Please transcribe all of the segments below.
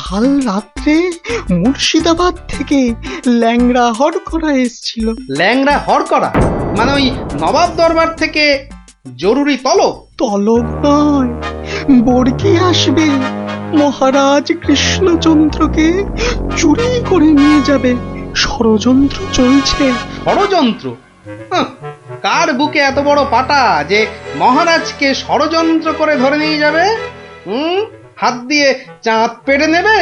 কাল রাত্রে মুর্শিদাবাদ থেকে ল্যাংড়া হরকরা এসছিল। ল্যাংড়া হরকরা মানে ওই নবাব দরবার থেকে জরুরি তলব? তলব নয়, বর্গি আসবে। মহারাজ কৃষ্ণচন্দ্রকে চুরি করে নিয়ে যাবে। ষড়যন্ত্র চলছে। ষড়যন্ত্র? হাহ, কার বুকে এত বড় পাটা যে মহারাজকে ষড়যন্ত্র করে ধরে নিয়ে যাবে? হাত দিয়ে চাঁদ পেড়ে নেবে?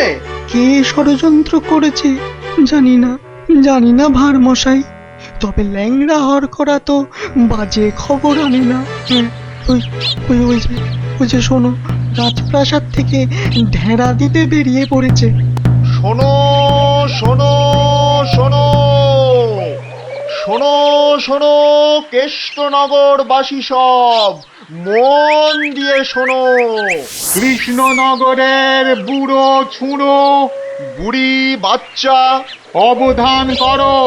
কে ষড়যন্ত্র করেছে জানি না ভার মশাই। তবে ল্যাংড়া হরকরা তো বাজে খবর আনে না। ওই ওই ওই যে ওই যে শোনো, রাজপ্রাসাদ থেকে ঢেড়া দিতে বেরিয়ে পড়েছে। শোনো শোনো শোনো শোনো শোনো, কেষ্টনগরবাসী সব মন দিয়ে শোনো। কৃষ্ণনগরের বুড়ো ছুঁড়ো বুড়ি বাচ্চা, অবধান করো।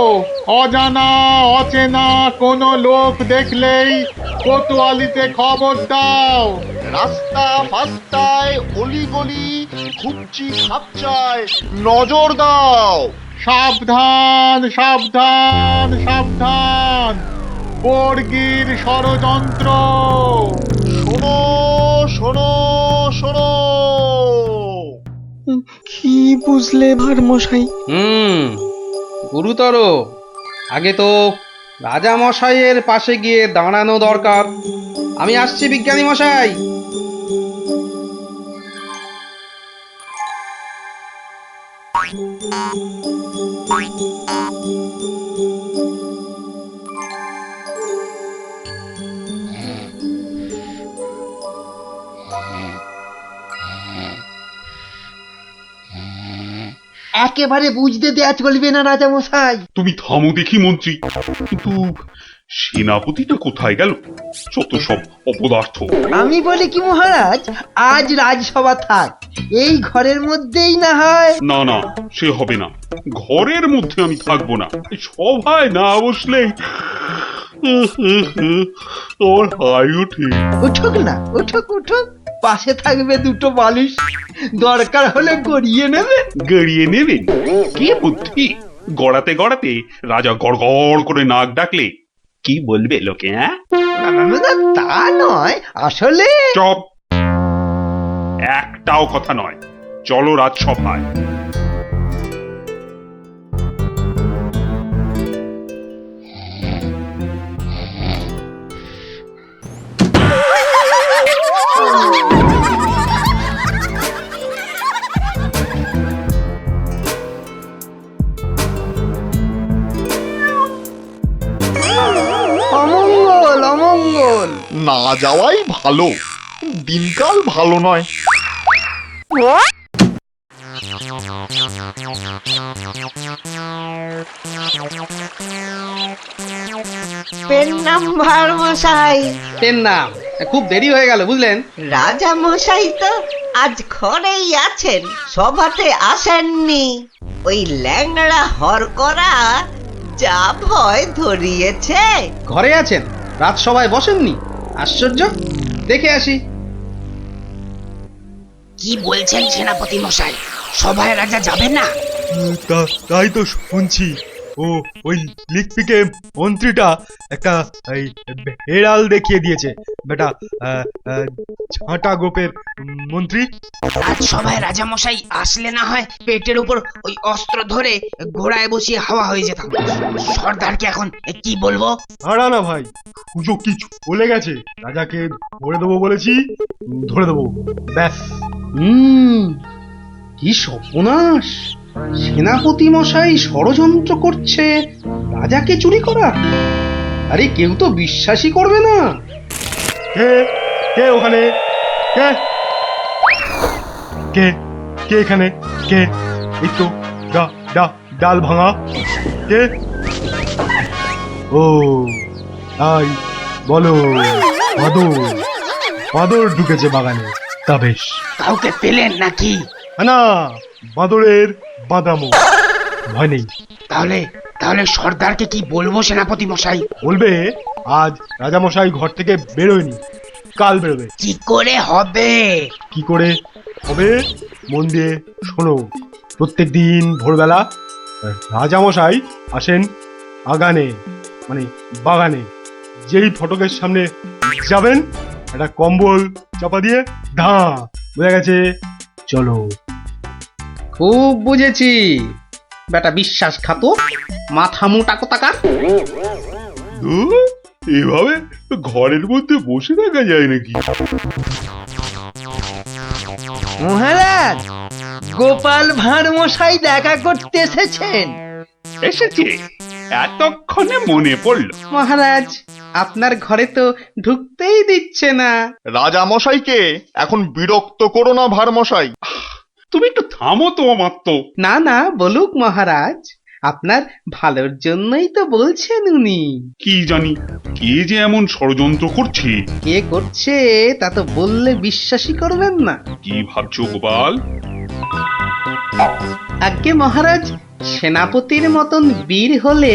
অজানা অচেনা কোনো লোক দেখলেই কোতোয়ালিতে খবর দাও। রাস্তা ফাস্তায় অলিগলি খুবচি খাপচায় নজর দাও। সাবধান সাবধান সাবধান, বর্গির ষড়যন্ত্র। শোনো শোনো শোনো। কি বুঝলে ভার মশাই? গুরুতর। আগে তো রাজা মশাইয়ের পাশে গিয়ে দাঁড়ানো দরকার। আমি আসছি বিজ্ঞানী মশাই। একেবারে বুঝতে দেয়া চলবে না রাজা মশাই। তুমি থামো দেখি মন্ত্রী। কিন্তু সেনাপতিটা কোথায় গেল? যত সব অপদার্থ। আমি বলি কি মহারাজ, আজ রাজসভা থাক, এই ঘরের মধ্যেই না হয়। না না, সে হবে না। ঘরের মধ্যে আমি থাকবো না। এই সভায় না বসলে আমার হাই ওঠে। উঠুক না, উঠুক উঠুক। পাশে থাকবে দুটো বালিশ, দরকার হলে গড়িয়ে নেবে। গড়িয়ে নেবেন? কি বুদ্ধি! গড়াতে গড়াতে রাজা গড় গড় করে নাক ডাকলে কি বলবে লোকে? হ্যাঁ, তা নয়, আসলে চপ। একটাও কথা নয়। চলো রাজসভায়। অমঙ্গল অমঙ্গল। না যাওয়াই ভালো, দিনকাল ভালো নয়। পেন নাম্বার মশাই। পেন নাম। খুব দেরি হয়ে গেল বুঝলেন। রাজা মশাই তো আজ ঘরেই আছেন, সভাতে আসেননি। ওই ল্যাংড়া হরকরা যা ভয় ধরিয়েছে। ঘরে আছেন, রাজসভায় বসেননি? আশ্চর্য। দেখে আসি। কি বলছেন সেনাপতি মশাই? সভায় রাজা যাবে না? তাই তো শুনছি। ও ওই লিকপিকে মন্ত্রীটা একটা হেড়াল দেখিয়ে দিয়েছে। বেটা ঝাঁটা গোপের মন্ত্রী। আজ সভায় রাজা মশাই আসলে না হয় পেটের উপর ওই অস্ত্র ধরে ঘোড়ায় বসিয়ে হাওয়া হয়ে যেতাম। সর্দারকে এখন কি বলবো? হারা না ভাই, সুযোগ কি চলে গেছে। রাজাকে ধরে দেবো বলেছি, ধরে দেবো, ব্যাস। কি সর্বনাশ! সেনাপতি মশাই ষড়যন্ত্র করছে রাজাকে চুরি করা। আরে কেউ তো বিশ্বাসই করবে না। কে কে ওখানে? কে কে কে এখানে? কে? এই তো ডাল ভাঙা। কে? ও তাই বলো। বাদর ঢুকেছে বাগানে। তা বেশ। কাউকে পেলেন নাকি? না, বাদরের বাদামো। ভয় নেই। তাহলে তাহলে সর্দারকে কি বলবো সেনাপতি মশাই? বলবে আজ রাজামশাই ঘর থেকে বেরোয়নি, কাল বেরোবে। কি করে হবে? কি করে তবে মন দিয়ে শোনো, প্রত্যেক দিন ভোরবেলা রাজামশাই আসেন আগানে, মানে বাগানে। যেই ফটকের সামনে যাবেন, একটা কম্বল চাপা দিয়ে ধা, বোঝা গেছে? চলো। খুব বুঝেছি, বেটা বিশ্বাসঘাতক, মাথা মোটা কোথাকার। ধুর, এভাবে ঘরের মধ্যে বসে থাকা যায় নাকি? মহারাজ, গোপাল ভাঁড় মশাই দেখা করতে এসেছেন। এসেছে, এতক্ষণে মনে পড়লো। মহারাজ, আপনার ঘরে তো ঢুকতেই দিচ্ছে না। রাজা মশাইকে এখন বিরক্ত করো না ভার মশাই। তুমি একটু থামো তো অমাত্য। না না, বলুক মহারাজ, আপনার ভালোর জন্যই তো বলছেন উনি। কি জানি কে যে এমন ষড়যন্ত্র করছে। কে করছে তা তো বললে বিশ্বাসই করবেন না। কি ভাবছো গোপাল? আজ্ঞে মহারাজ, সেনাপতির মতন বীর হলে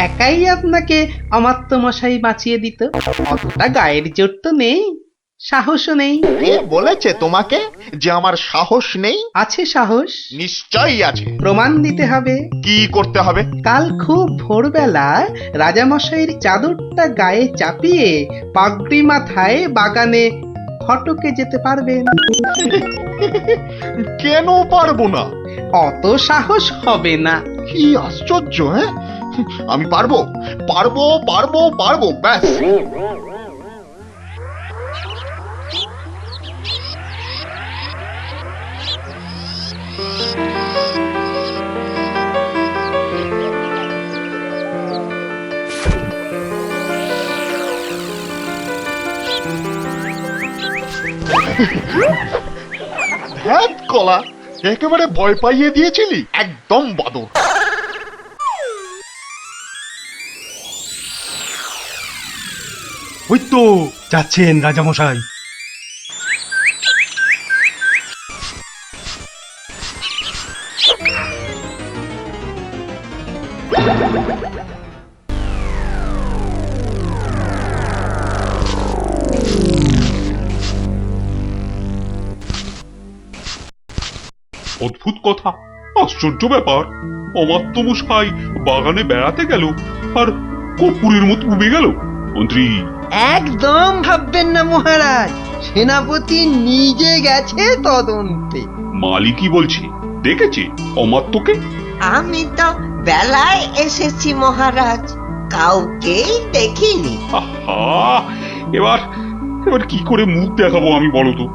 একাই আপনাকে অমাত্য মশাই বাঁচিয়ে দিত। অতটা গায়ের জোর তো নেই, সাহসও নেই। কে বলেছে তোমাকে যে আমার সাহস নেই? আছে সাহস, নিশ্চয়ই আছে। প্রমাণ দিতে হবে। কি করতে হবে? কাল খুব ভোরবেলা রাজামশাইয়ের চাদরটা গায়ে চাপিয়ে পাগড়ি মাথায় বাগানে ফটকে যেতে পারবেন। কেন পারবো না? অত সাহস হবে না। কি আশ্চর্য! হ্যাঁ, আমি পারবো পারবো পারবো পারবো, ব্যাস। ধ্যাৎ কলা, একেবারে ভয় পাইয়ে দিয়েছিলি, একদম বাদর। ওই তো যাচ্ছেন রাজামশাই। অদ্ভুত কথা, আশ্চর্য ব্যাপার। অমাত্য মশাই বাগানে বেড়াতে গেল আর কর্পূরের মতো উবে গেল। মন্ত্রী, একদম ভাববেন না মহারাজ, সেনাপতি নিজে গেছে তদন্তে। মালিকই বলছে দেখেছে অমাত্যকে। আমি তো বেলায় এসেছি মহারাজ, কাউকেই দেখিনি। আহা, এবার এবার কি করে মুখ দেখাবো আমি বলো তো?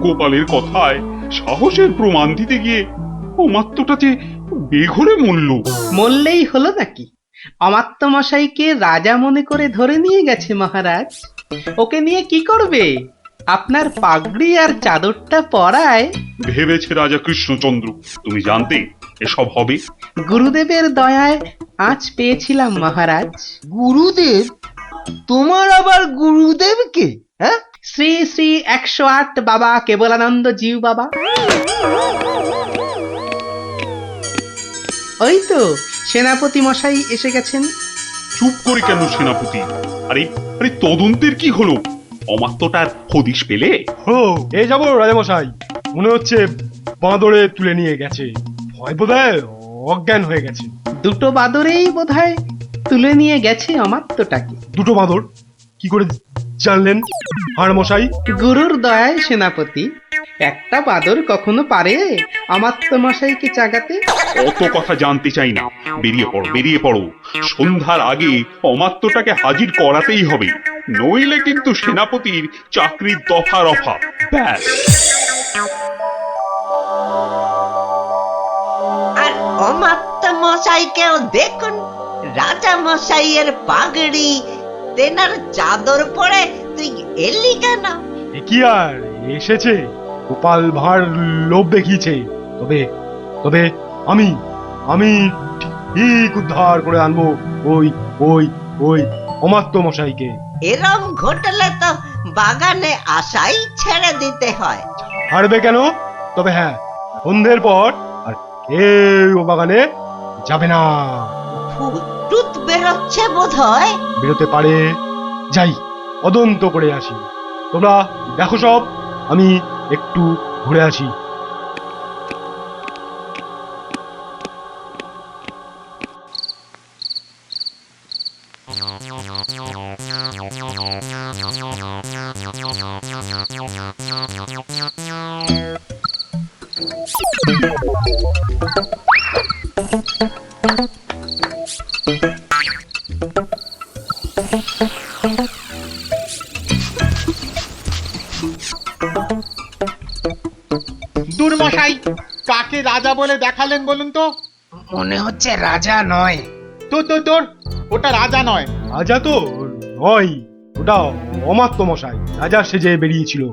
গোপালের কথায় সাহসের প্রমাণ দিতে গিয়ে অমাত্যটা যে বেঘরে মূল্য। মরলেই হলো নাকি? অমাত্য মশাইকে রাজা মনে করে ধরে নিয়ে গেছে মহারাজ। ওকে নিয়ে কি করবে? আপনার পাগড়ি আর চাদরটা পরায়। ভেবেছে রাজা কৃষ্ণচন্দ্র তুমি জানতে এসব হবে? গুরুদেবের দয়ায় আঁচ পেয়েছিলাম মহারাজ। গুরুদেব? তোমার আবার গুরুদেব কে? হ্যাঁ, শ্রী শ্রী 108 বাবা কেবলানন্দ জিউ বাবা। ওই তো সেনাপতি মশাই এসে গেছেন। চুপ করে কেন সেনাপতি? আরে আরে তদন্তের কি হলো? অমাত্যটার হদিশ পেলে? ও, এ যাবো রাজামশাই, মনে হচ্ছে বাঁদরে তুলে নিয়ে গেছে। ভয় বোধহয় অজ্ঞান হয়ে গেছে। দুটো বাদরেই বোধহয় তুলে নিয়ে গেছে অমাত্যটাকে। দুটো বাঁদর? কি করে জানলেন ভাঁড় মশাই? গুরুর দয়ায় সেনাপতি। একটা বাদর কখনো পারে অমাত্য মশাইকে চাগাতে? অত কথা জানতে চাই না, বেরিয়ে পড়ো বেরিয়ে পড়ো। সন্ধ্যার আগে অমাত্যটাকে হাজির করাতেই হবে, নইলে কিন্তু সেনাপতির চাকরির দফা রফা। ব্যাস। আর অমাত্য মশাইকেও দেখুন, রাজা মশাইয়ের পাগড়ি তেনার চাদর পরে তুই এলি কেন? এ কি আর এসেছে, গোপাল ভাঁড় লোভ দেখিয়েছে। তবে তবে আমি আমি ঠিক উদ্ধার করে আনবো ওই ওই ওই অমাত্য মশাইকে। এরম ঘটলে তো বাগানে আসাই ছেড়ে দিতে হয়। হারবে কেন? তবে হ্যাঁ, সন্ধ্যের পর আর কেউ ও বাগানে যাবে না। ভূত টুত বেরোচ্ছে বোধ হয়। বেরোতে পারে, যাই তদন্ত করে আসি। তোমরা দেখো সব, আমি একটু ঘুরে আসি। দুর্মশাই কাকে রাজা বলে দেখালেন বলুন তো? মনে হচ্ছে রাজা নয়। তোর ওটা রাজা নয়। রাজা তো নয়, ওটা অমাত্য মশাই রাজা সেজে বেরিয়েছিল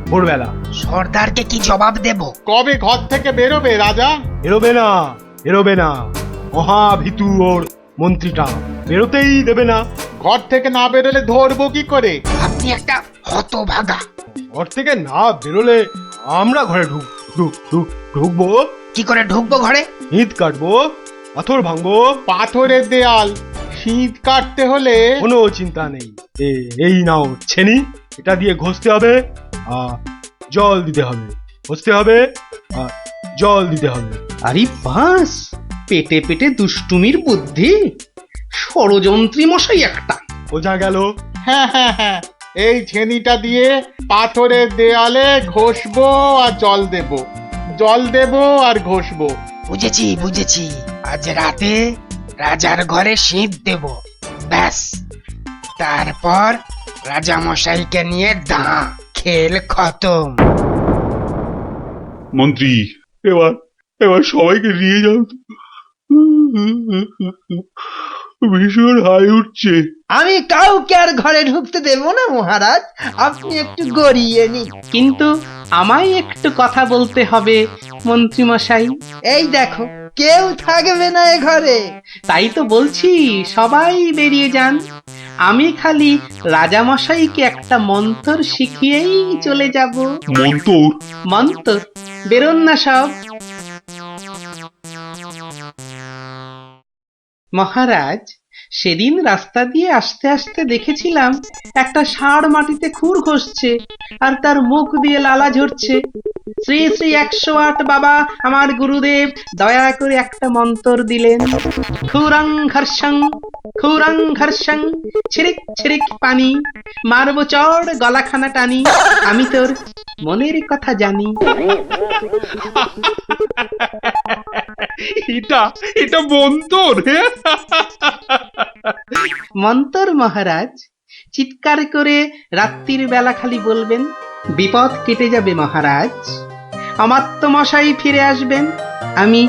ভোরবেলা। সর্দারকে কি জবাব দেব? কবে ঘর থেকে বেরোবে রাজা? এরোবে না, এরোবে না, মহাভিতু ওর মন্ত্রীটা বেরোতেই দেবে না। ঘর থেকে না বেরোলে ধরবো কি করে? আপনি একটা হতভাগা। ঘর থেকে না বেরোলে আমরা ঘরে ঢুকবো, কি করে ঢুকবো ঘরে? ইট কাটবো, পাথর ভাঙবো। পাথরের দেয়াল, শীত কাটতে হলে কোনো চিন্তা নেই। এই নাও ছেনি, এটা দিয়ে ঘষতে হবে আর জল দিতে হবে, ঘষতে হবে আর জল দিতে হবে। আরে বাস, পেটে পেটে দুষ্টুমির বুদ্ধি, ষড়যন্ত্রী মশাই একটা। বোঝা গেল? হ্যাঁ, এই ছেনিটা দিয়ে পাথরের দেয়ালে ঘষবো আর জল দেবো আর ঘষবো। বুঝেছি। আজ রাতে রাজার ঘরে শীত দেব, ব্যাস। তারপর রাজা মশাইকে নিয়ে দাঁ, খেল খতম। মন্ত্রী, এবার এবার সবাইকে নিয়ে যাও তো। ভীষণ হাই উঠছে। আমি কাউকে আর ঘরে ঢুকতে দেব না মহারাজ, আপনি একটু গড়িয়ে নিন। কিন্তু আমায় একটু কথা বলতে হবে মন্ত্রী মশাই। এই দেখো, কেউ থাকবে না এ ঘরে। তাই তো বলছি, সবাই বেরিয়ে যান। আমি খালি রাজামশাইকে একটা মন্তর শিখিয়েই চলে যাব। মন্তর? মন্তর, বেরোন না সব। মহারাজ, সেদিন রাস্তা দিয়ে আসতে আসতে দেখেছিলাম একটা ষাঁড় মাটিতে খুর ঘষছে আর তার মুখ দিয়ে লালা ঝরছে। শ্রী শ্রী 108 বাবা আমার গুরুদেব দয়া করে একটা মন্তর দিলেন। খুরং ঘর্ষং ছিরিক ছিরিক পানি, মারবো চড় গলাখানা টানি, আমি তোর মনের কথা জানি। এটা মন্তর? মন্তর মহারাজ, চিৎকার করে রাত্রির বেলা খালি বলবেন, বিপদ কেটে যাবে মহারাজ, অমাত্য মশাই ফিরে আসবেন, আমি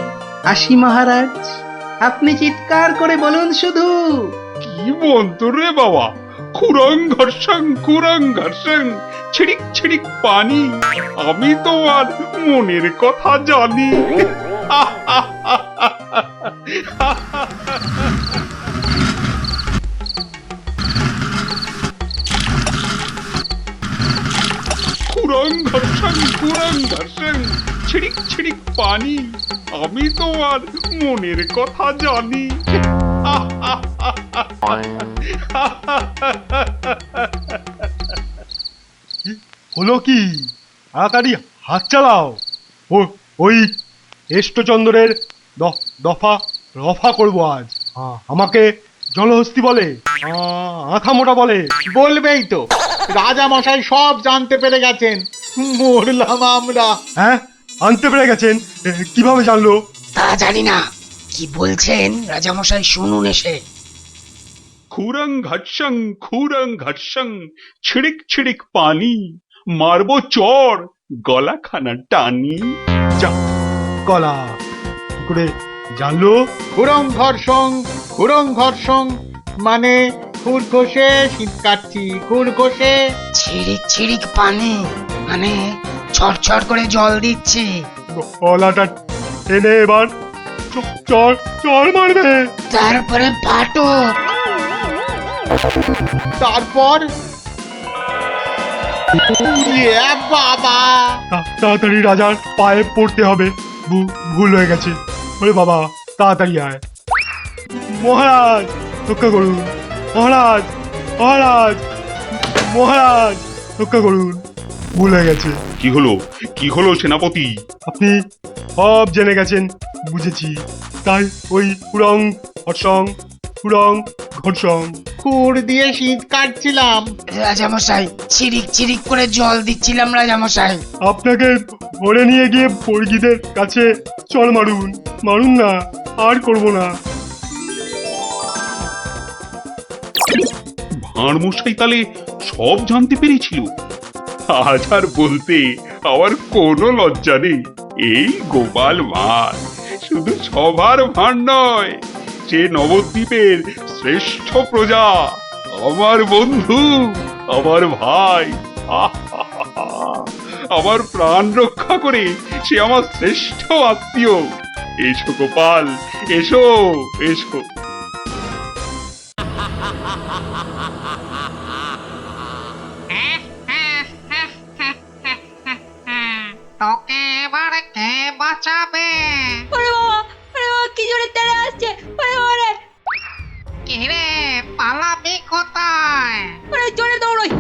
আসি মহারাজ। আপনি চিৎকার করে বলুন শুধু। কি মন্তর রে বাবা? খুরং ঘর্ষং ছিড়িক ছিড়িক পানি, আমি তোমার মনের কথা জানি। খুরং ঘর্ষং ছিড়িক ছিড়িক পানি, আমি তোমার মনের কথা জানি। হলো কি? তাড়াতাড়ি হাত চালাও। ওই এষ্টচন্দ্রের দফা রফা করবো আজ। আমাকে জলহস্তি বলে, আঁখা মোটা বলে। বলবেই তো, রাজা মশাই সব জানতে পেরে গেছেন। মরলাম আমরা। হ্যাঁ, আনতে পেরে গেছেন? কিভাবে জানলো? তা জানি না, কি বলছেন রাজামশাই শুনুন এসে। খুরং ঘর্ষং ছিড়িক ছিড়িক পানি, মারবো চর গলাখানা টানি। যা গলা, কি করে জানলো? খুরং ঘর্ষং মানে খুর ঘষে শীত কাটছি, খুর ঘষে। ছিড়িক ছিড়িক পানি মানে ছড়ছড় করে জল দিচ্ছি। গলাটা টেনে এবার চর মারবে। তারপরে ফাটক। তারপর বাবা, তাড়াতাড়ি রাজার পায়ে পড়তে হবে। ভুল হয়ে গেছে। ওরে বাবা, তাড়াতাড়ি আয়। মহারাজ রক্ষা করুন, মহারাজ রক্ষা করুন, ভুল হয়ে গেছে। কি হলো সেনাপতি? আপনি সব জেনে গেছেন, বুঝেছি। তাই ওই খুরং ঘর্ষং হুড়ং ঘটসং। খুর দিয়ে শীত কাটছিলাম। রাজামশাই চিরিক চিরিক করে জল দিচ্ছিলাম রাজামশাই। আপনাকে ধরে নিয়ে গিয়ে বর্গীদের কাছে চল মারুন, মারুন না, আর করব না। ভাঁড় মশাই তাহলে সব জানতে পেরেছিল। আজ আর বলতে আমার কোনো লজ্জা নেই। এই গোপাল ভাঁড় শুধু সবার ভাঁড় নয়, সে নবদ্বীপের শ্রেষ্ঠ প্রজা, আমার বন্ধু, আমার ভাই। আমার প্রাণ রক্ষা করে সে আমার শ্রেষ্ঠ আত্মীয়। এসো গোপাল, এসো এসো। তোকে এবার কে বাঁচাবে? কি জোরে তেড়ে আসছে! কিরে পালাবি কোথায়? জোরে দৌড়ই!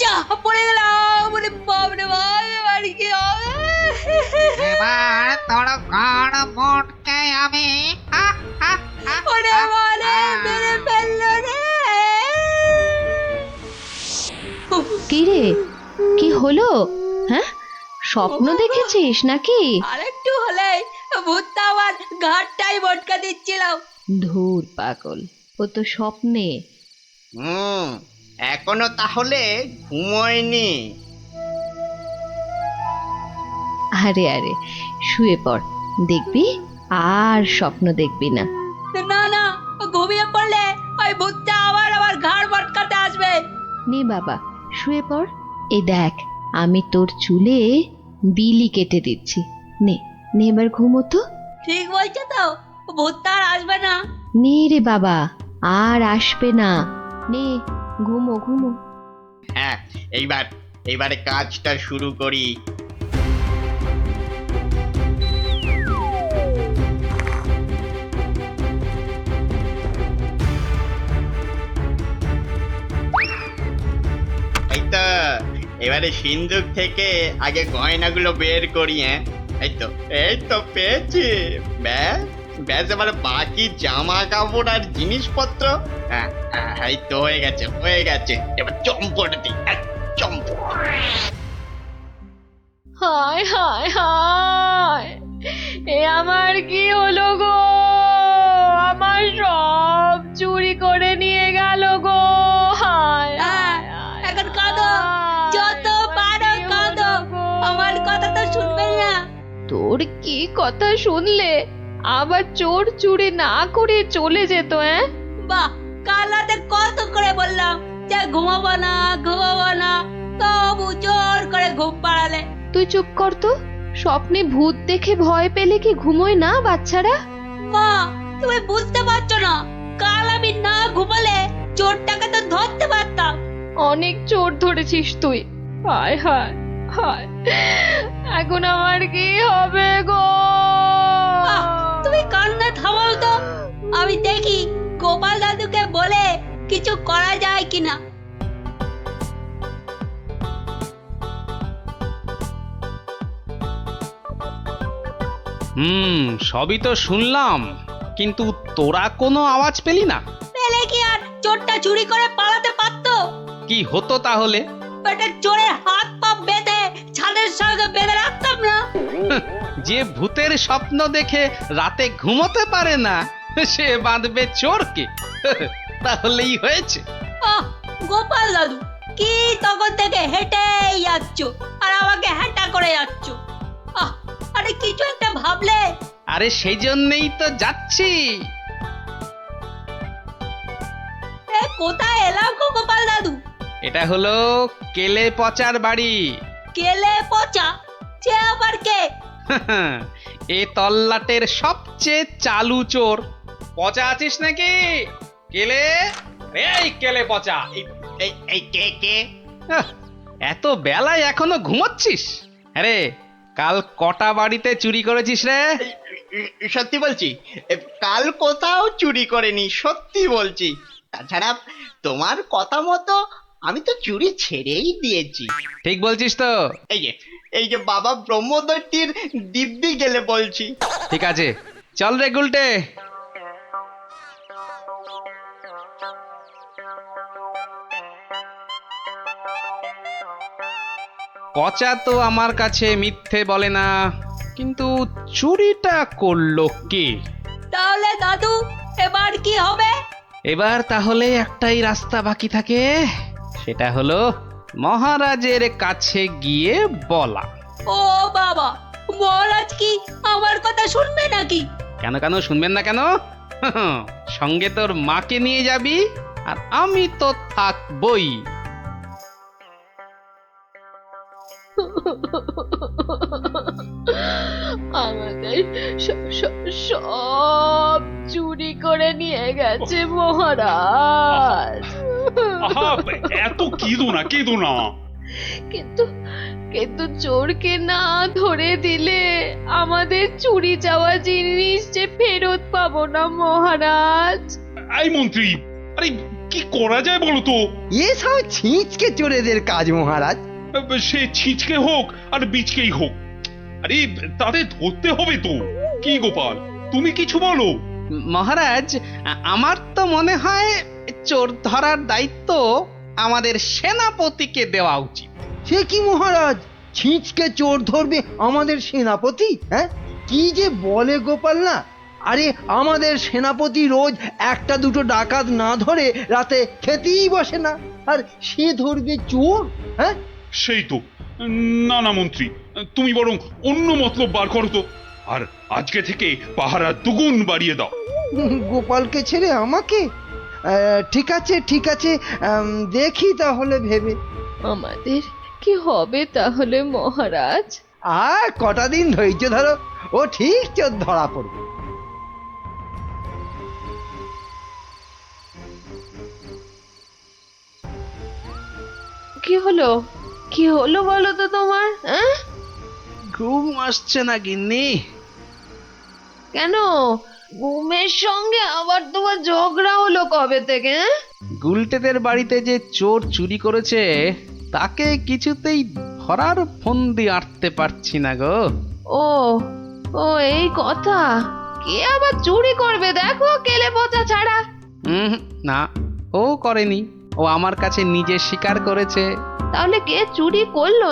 যা পড়ে গেলাম! বাপরে বাপ, এবার কি হবে? এবার তোর গাড় মোটকে আমি ওরে বাবারে, মেরে ফেললো রে! কি রে, কি হলো? হ্যাঁ, স্বপ্ন দেখেছিস নাকি? আরেকটু হলেই ভূতটা আমার ঘাটটাই মটকা দিচ্ছিলাম। ধুর পাগল, ও তো স্বপ্নে। এখনো তাহলে ঘুমোয়নি? আরে আরে, শুয়ে পড়, দেখবি আর স্বপ্ন দেখবি না। না না, ঘুমিয়ে পড়লে ওই ভূতটা আবার আমার ঘাড় মটকাতে আসবে। নে বাবা, শুয়ে পড়। এই দেখ, আমি তোর চুলে বিলি কেটে দিচ্ছি। নে নে, এবার ঘুমো তো। ঠিক বলছো তো, ভূতটা আর আসবে না? নে রে বাবা, আর আসবে না। নে, ঘুমো ঘুমো। হ্যাঁ, এইবারে কাজটা শুরু করি। এই তো, এবারে সিন্ধুক থেকে আগে গয়নাগুলো বের করি। হ্যাঁ, এই তো পেয়েছি। ব্যাস ব্যাস, এবারে বাকি জামা কাপড় আর জিনিসপত্র। এই তো হয়ে গেছে। এবার চম্পট দিই, চম্পট। হায় হায় হায়, এ আমার কি হলো গো? আমার সব চুরি করে নিয়ে গেল গো। হায় হায় হায়, এখন কাঁদো, যত পারো কাঁদো, আমার কথা তো শুনবে না। তোর কি কথা শুনলে আবার চোর চুরি না করে চলে যেত? বাহ, কাল রাতে কত করে বললাম যে ঘুমাবো না, তবু জোর করে ঘুম পাড়ালে। তুই চুপ কর তো। স্বপ্নে ভূত দেখে ভয় পেলে কি ঘুমোয় না বাচ্চারা? মা, তুমি বুঝতে পারছো না, কাল আমি না ঘুমালে চোরটাকে তো ধরতে পারতাম। অনেক চোর ধরেছিস তুই। হায় হায় হায়, এখন আমার কি হবে গো? তুমি কান্না থামাও তো, আমি দেখি গোপাল দাদুকে বলে কিছু করা যায় কিনা। সবই তো শুনলাম, কিন্তু তোরা কোনো আওয়াজ পেলি না? পেলে কি আর চোরটা চুরি করে পালাতে পারতো? কি হতো তাহলে? বেটা, চোরের হাত পা বেঁধে ছাদের সঙ্গে বেঁধে রাখতাম না? যে ভূতের স্বপ্ন দেখে রাতে ঘুমোতে পারে না, সে বাঁধবে চোরকে। তাহলেই হয়েছে। গোপাল দাদু, কি তখন থেকে হেঁটেই যাচ্ছ আর আমাকে হ্যাঁটা করে যাচ্ছ? আরে কিছু একটা ভাবলে। আরে সেই জন্যই তো যাচ্ছি। কোথায় এলাম গো গোপাল দাদু? এটা হলো কেলে পচার বাড়ি। কেলে পচা? সে আবার কে? এ তল্লাটের সবচেয়ে চালু চোর। পচা আছিস নাকি? কেলে, এই কেলে পচা। এই কে? এত বেলায় এখনো ঘুমাচ্ছিস? আরে কাল কটা বাড়িতে চুরি করেছিস রে? সত্যি বলছি, কাল কোথাও চুরি করেনি, সত্যি বলছি। তাছাড়া তোমার কথা মতো আমি তো চুরি ছেড়েই দিয়েছি। ঠিক বলছিস তো? এই যে বাবা ব্রহ্মদত্তির দিব্যি গেলে বলছি। ঠিক আছে, চল রে গুলটে। পচা তো আমার কাছে মিথ্যে বলে না, কিন্তু চুরিটা করলো কে? তাহলে দাদু এবার কি হবে? এবার তাহলে একটাই রাস্তা বাকি থাকে, সেটা হলো মহারাজের কাছে গিয়ে বলা। ও বাবা, মহারাজ কি আমার কথা শুনবে নাকি? কেন কেন শুনবেন না কেন? সঙ্গে তোর মাকে নিয়ে যাবি, আর আমি তো থাকবই। আমাদের সব চুরি করে নিয়ে গেছে মহারাজ। আহা, এত কেঁদো না। কিন্তু কিন্তু চোরকে না ধরে দিলে আমাদের চুরি যাওয়া জিনিস যে ফেরত পাবো না মহারাজ। এই মন্ত্রী, আরে কি করা যায় বলো তো? এসব ছিঁচকে চোরেদের কাজ মহারাজ। সে ছিচকে হোক আর বিচকেই হোক, আরে তাদের ধরতে হবে তো। কি গোপাল, তুমি কিছু বলো। মহারাজ, আমার তো মনে হয় চোর ধরার দায়িত্ব আমাদের সেনাপতিকে দেওয়া উচিত। সে কি মহারাজ, ছিঁচকে চোর ধরবে আমাদের সেনাপতি? হ্যাঁ, কি যে বলে গোপাল না। আরে আমাদের সেনাপতি রোজ একটা দুটো ডাকাত না ধরে রাতে খেতেই বসে না, আর সে ধরবে চোর? হ্যাঁ, সেই তো। না না মন্ত্রী, তুমি বরং অন্য মতলব বার করো তো, আর আজকে থেকে পাহারা দুগুণ বাড়িয়ে দাও। গোপালকে ছেড়ে আমাকে? ঠিক আছে ঠিক আছে, দেখি তাহলে ভেবে। আমাদের কি হবে তাহলে মহারাজ? আর কটা দিন ধৈর্য ধরো, ও ঠিক চোর ধরা পড়বে। কি হলো কি হলো বলো তো তোমার? ঘুম আসছে না গিন্নি? কেন ঘুমের সঙ্গে আবার তোমার ঝগড়া হলো কবে থেকে? গুলটেদের বাড়িতে যে চোর চুরি করেছে তাকে কিছুতেই ধরার ফন্দি আঁটতে পারছি না গো। ও ও এই কথা। কে আবার চুরি করবে দেখো, কেলে পচা ছাড়া। না, ও করেনি, ও আমার কাছে নিজে স্বীকার করেছে। তাহলে কে চুরি করলো?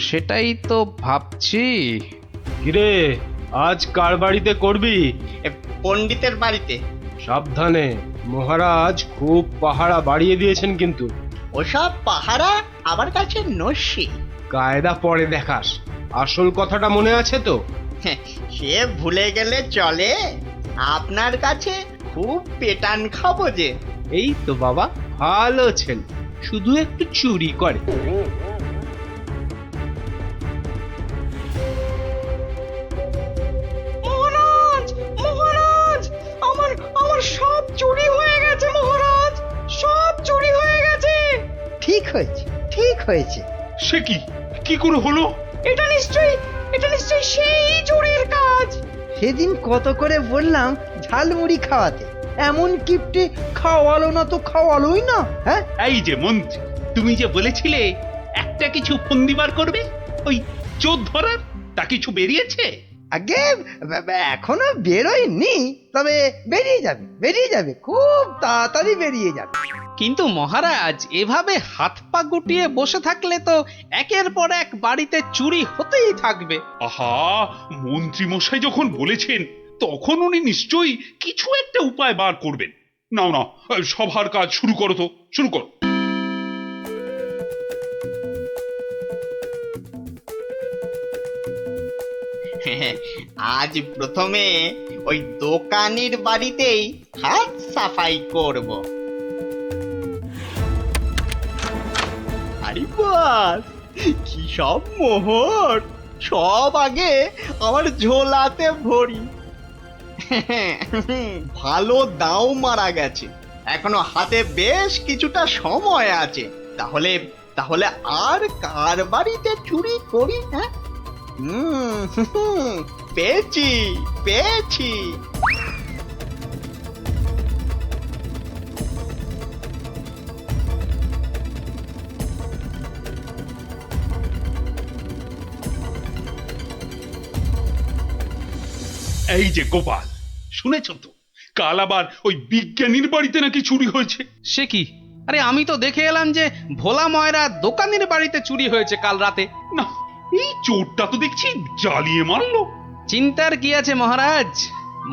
সেটাই তো ভাবছি। কিরে, আজ কার বাড়িতে করবি? পণ্ডিতের বাড়িতে। সাবধানে, মহারাজ খুব পাহারা বাড়িয়ে দিয়েছেন কিন্তু। ওসব পাহারা আমার কাছে নস্যি। কায়দা পরে দেখাস, আসল কথাটা মনে আছে তো? সে ভুলে গেলে চলে? আপনার কাছে খুব পেটান খাবো যে। এই তো বাবা, ভালো ছেলে, শুধু একটু চুরি করে। মহারাজ মহারাজ, আমার সব চুরি হয়ে গেছে মহারাজ, সব চুরি হয়ে গেছে। ঠিক হয়েছে ঠিক হয়েছে। সে কি, কি করে হলো? এটা নিশ্চয়ই সেই চোরের কাজ। সেদিন কত করে বললাম ঝালমুড়ি খাওয়াতে, এমন কিপটে খাওয়ালো না তো খাওয়ালোই না। হ্যাঁ, এই যে মন্ত্রী, তুমি যে বলেছিলে একটা কিছু ফন্দি বার করবে ওই চোর ধরার, তা কিছু বেরিয়েছে? আগে এখনো বেরোয়নি, তবে বেরিয়ে যাবে খুব তাড়াতাড়ি বেরিয়ে যাবে। কিন্তু মহারাজ, এভাবে হাত পা গুটিয়ে বসে থাকলে তো একের পর এক বাড়িতে চুরি হতেই থাকবে। আহা, মন্ত্রী মশাই যখন বলেছেন তখন উনি নিশ্চয়ই কিছু একটা উপায় বার করবেন। নাও না, সভার কাজ শুরু করো তো, শুরু করো। আজ প্রথমে ওই দোকানির বাড়িতেই হাত সাফাই করব। আরে বাস, কি সব মোহর! সব আগে আমার ঝোলাতে ভরি। ভালো দাও মারা গেছে, এখনো হাতে বেশ কিছুটা সময় আছে। তাহলে আর কার বাড়িতে চুরি করি? হ্যাঁ, পেয়েছি। এই যে গোপাল, শুনেছ তো কাল আবার ওই বিজ্ঞানীর বাড়িতে নাকি চুরি হয়েছে? সে কি, আরে আমি তো দেখে এলাম যে ভোলা ময়রা দোকানের বাড়িতে চুরি হয়েছে কাল রাতে। না, এই চোরটা তো দেখছি জ্বালিয়ে মারলো। চিন্তার কি আছে মহারাজ,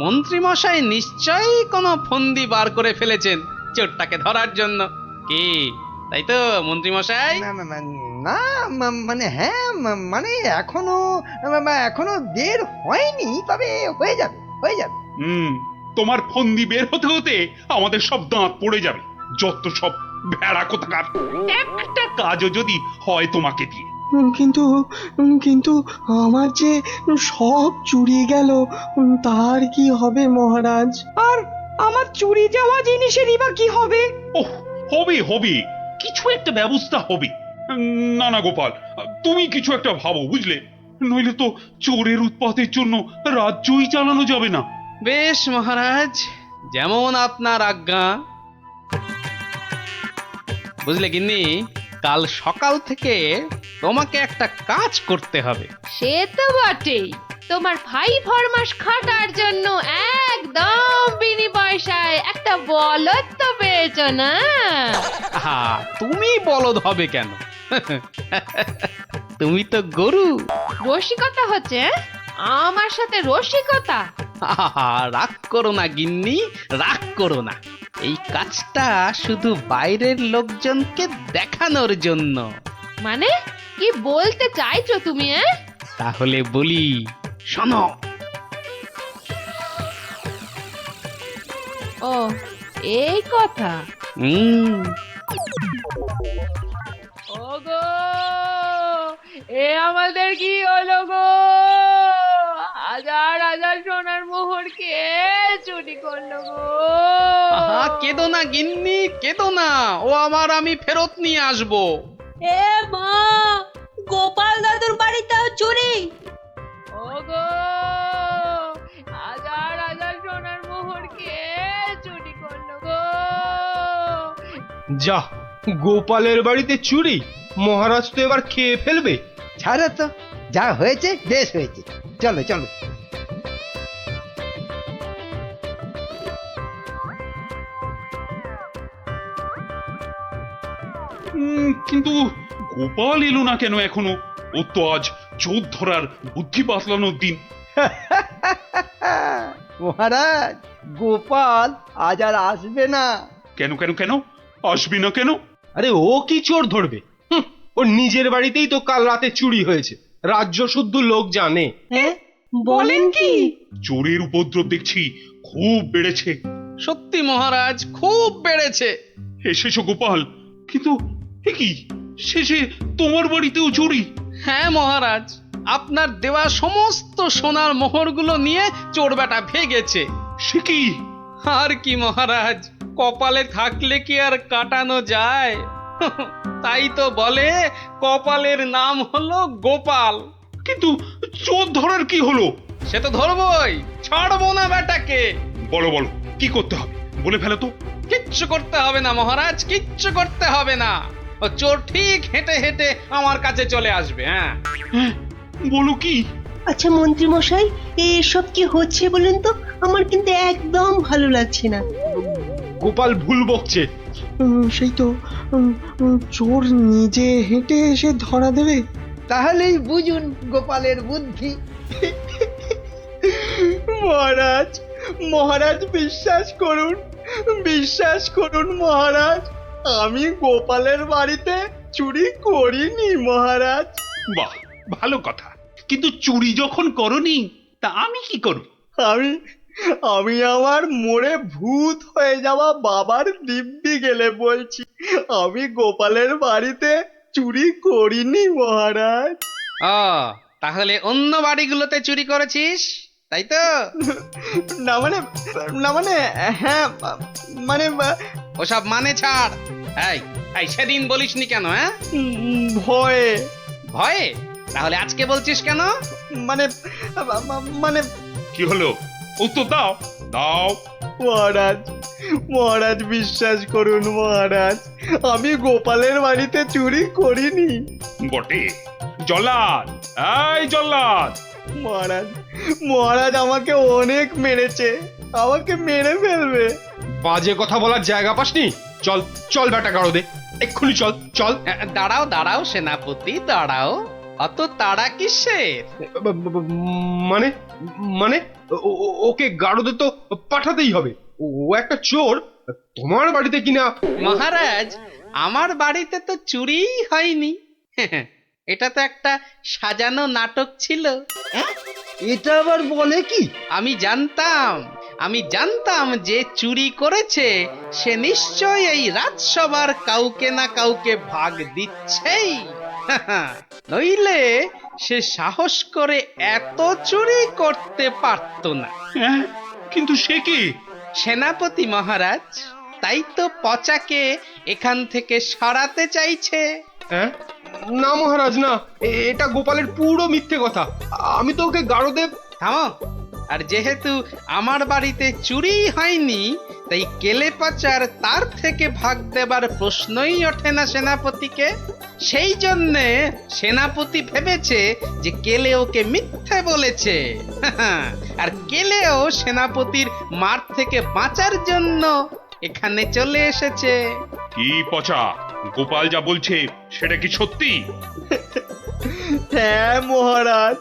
মন্ত্রী মশাই নিশ্চয়ই কোনো ফন্দি বার করে ফেলেছেন চোরটাকে ধরার জন্য। কি তাই তো মন্ত্রী মশাই? না মানে হ্যাঁ মানে এখনো বের হয়নি, তবে হয়ে যাবে হয়ে যাবে। তোমার ফন্দি বের হতে হতে আমাদের সব দাঁত পড়ে যাবে, যত সব ভেড়া কোথাকার। একটা কাজও যদি হয় তোমাকে দিয়ে। কিন্তু কিন্তু আমার যে সব চুরি গেল, তার কি হবে মহারাজ? আর আমার চুরি যাওয়া জিনিসেরই বা কি হবে? ওহ, হবে হবে, কিছু একটা ব্যবস্থা হবে। না না গোপাল, তুমি কিছু একটা ভাবো বুঝলে, নইলে তো চোরের উৎপাতের জন্য রাজ্যই চালানো যাবে না। বেশ মহারাজ, যেমন আপনার আজ্ঞা। বুঝলে গিন্নি, কাল সকাল থেকে তোমাকে একটা কাজ করতে হবে। সে তো বটেই, তোমার ভাই ফরমাস খাটার জন্য একদম বিনি পয়সায় একটা বলদ তো পেয়েছ না? আহা, তুমি বলদ হবে কেন? তুমি তো গরু। রসিকতা হচ্ছে? আমার সাথে রসিকতা? আহা, রাগ করো না গিন্নি, রাগ করো না। এই কাজটা শুধু বাইরের লোকজনকে দেখানোর জন্য। মানে কি বলতে চাইছো তুমি? তাহলে বলি, শোনো। ও, এই কথা। ওগো, এ আমাদের কি হলো গো? হাজার হাজার সোনার মোহর কে চুরি করলো গো? আহা, কেঁদো না গিন্নি, কেঁদো না, ও আমার আমি ফেরত নিয়ে আসবো। এ মা, গোপাল দাদুর বাড়িতেও চুরি? ওগো, হাজার হাজার সোনার মোহর কে চুরি করলো গো? যা, গোপালের বাড়িতে চুরি? মহারাজ তো এবার খেয়ে ফেলবে। ছাড়ো তো, যা হয়েছে বেশ হয়েছে, চলো চলো। কিন্তু গোপাল এলো না কেন এখনো? ও তো আজ চোর ধরার বুদ্ধি পাতলানোর দিন। মহারাজ, গোপাল আজ আর আসবে না। কেন কেন কেন আসবি না কেন? আরে ও কি চোর ধরবে? ওর নিজের বাড়িতেই তো কাল রাতে চুরি হয়েছে, রাজ্য শুদ্ধ লোক জানে। বলেন কি? চোরের উপদ্রব দেখছি খুব বেড়েছে। সত্যি মহারাজ, খুব বেড়েছে। এসেছো গোপাল, কিন্তু এ কি, শেষে তোমার বাড়িতেও চুরি? হ্যাঁ মহারাজ, আপনার দেওয়া সমস্ত সোনার মোহরগুলো নিয়ে চোর বেটা ভেগেছে। সে কি? আর কি মহারাজ, কপালে থাকলে কি আর কাটানো যায়? তাই তো বলে কপালের নাম হলো গোপাল। কিন্তু চোর ধরার কি হলো? সে তো ধরবই, ছাড়বো না বেটাকে। বলো বলো, কি করতে হবে বলে ফেলো তো। কিচ্ছু করতে হবে না মহারাজ, কিচ্ছু করতে হবে না। ও চোর ঠিক হেঁটে হেঁটে আমার কাছে চলে আসবে। হ্যাঁ, বলো কি? আচ্ছা মন্ত্রী মশাই, এসব কি হচ্ছে বলুন তো? আমার কিন্তু একদম ভালো লাগছে না। গোপাল ভুল বকছে। সেই তো, চোর নিজে হেঁটে এসে ধরা দেবে। তাহলেই বুঝুন গোপালের বুদ্ধি। মহারাজ, মহারাজ বিশ্বাস করুন, বিশ্বাস করুন মহারাজ, আমি গোপালের বাড়িতে চুরি করিনি মহারাজ। বাহ, ভালো কথা। কিন্তু চুরি যখন করনি, তা আমি কি করব? আমি আমার মোড়ে ভূত হয়ে যাওয়া বাবার দিব্যি গেলে বলছি, আমি গোপালের বাড়িতে চুরি করিনি মহারাজ। তাহলে অন্য বাড়িগুলোতে চুরি করেছিস, তাই তো? না মানে হ্যাঁ মানে ওসব মানে ছাড়। এই সেদিন বলিসনি কেন? হ্যাঁ, ভয়ে। ভয়ে? তাহলে আজকে বলছিস কেন? মানে মানে কি হলো? উত্তর দাও, দাও। মহারাজ, মহারাজ বিশ্বাস করুন মহারাজ, আমি গোপালের বাড়িতে চুরি করিনি। বটে? জল্লাদ, এই জল্লাদ! মহারাজ, মহারাজ আমাকে অনেক মেরেছে, আমাকে মেরে ফেলবে। বাজে কথা বলার জায়গা পাসনি? চল চল বেটা গাড়ো দে, এক্ষুনি চল চল। দাঁড়াও দাঁড়াও সেনাপতি দাঁড়াও, অত তাড়া কিসের? মানে মানে ওকে গাড়োদে তো পাঠাতেই হবে, ও একটা চোর। তোমার বাড়িতে কিনা মহারাজ, আমার বাড়িতে তো চুরিই হয়নি। এটা তো একটা সাজানো নাটক ছিল। এটা আবার বলে কি? আমি জানতাম যে চুরি করেছে সে নিশ্চয়ই এই রাজসভার কাউকে না কাউকে ভাগ দিচ্ছেই। নইলে সে সাহস করে এত চুরি করতে পারত না। হ্যাঁ, কিন্তু সে কি? সেনাপতি মহারাজ, তাই তো পচাকে এখান থেকে সরাতে চাইছে। হ্যাঁ? না মহারাজ না, এটা গোপালের পুরো মিথ্যে কথা। আমি তো ওকে গাড়োদে। থামো। আর যেহেতু আমার বাড়িতে চুরি হয়নি, তাই কেলে পাচার তার থেকে ভাগ দেবার প্রশ্নই ওঠে না সেনাপতিকে। সেই জন্যে সেনাপতি ভেবেছে যে কেলে ওকে মিথ্যে বলেছে। আর কেলেও সেনাপতির মার থেকে বাঁচার জন্য এখানে চলে এসেছে। কি পচা, গোপাল যা বলছে সেটা কি সত্যি? হ্যাঁ মহারাজ,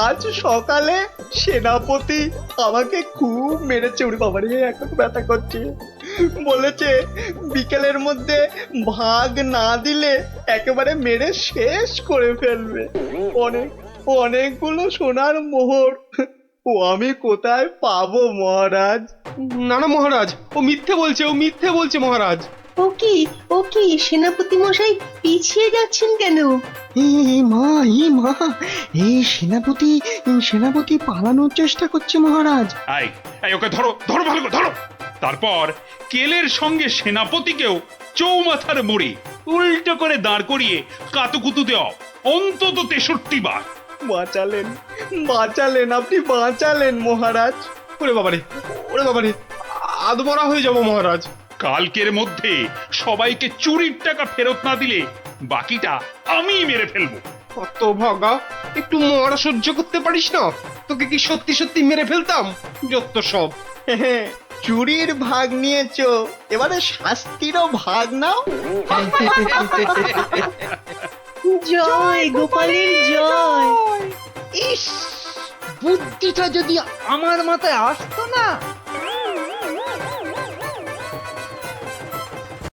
আজ সকালে সেনাপতি আমাকে খুব মেরেছে। ওরে বাবারে, এখন ব্যথা করছে। বলেছে বিকেলের মধ্যে ভাগ না দিলে একেবারে মেরে শেষ করে ফেলবে। অনেকগুলো সোনার মোহর ও আমি কোথায় পাবো মহারাজ? না না মহারাজ, ও মিথ্যে বলছে মহারাজ। ও কি সেনাপতি মশাই পিছিয়ে যাচ্ছেন কেন? মা এই সেনাপতি পালানোর চেষ্টা করছে মহারাজ। এই ওকে ধরো ধরো, ভালো করে ধরো। তারপর কেলের সঙ্গে সেনাপতিকেও চৌমাথার মোড়ে উল্টো করে দাঁড় করিয়ে কাতুকুতু দেওয়া, অন্তত 63 বার। বাঁচালেন আপনি, বাঁচালেন মহারাজ। ওরে বাবারে, আধমরা হয়ে যাবো মহারাজ। কালকের মধ্যে সবাইকে চুরির টাকা ফেরত না দিলে বাকিটা আমি মেরে ফেলবো। কত ভাগা, একটু মরা সহ্য করতে পারিস না? তোকে কি সত্যি সত্যি মেরে ফেলতাম? যত সব। চুরির ভাগ নিয়েছো, এবারে শাস্তিরও ভাগ নাও। জয় গোপালের জয়। ইস, বুদ্ধিটা যদি আমার মাথায় আসতো না,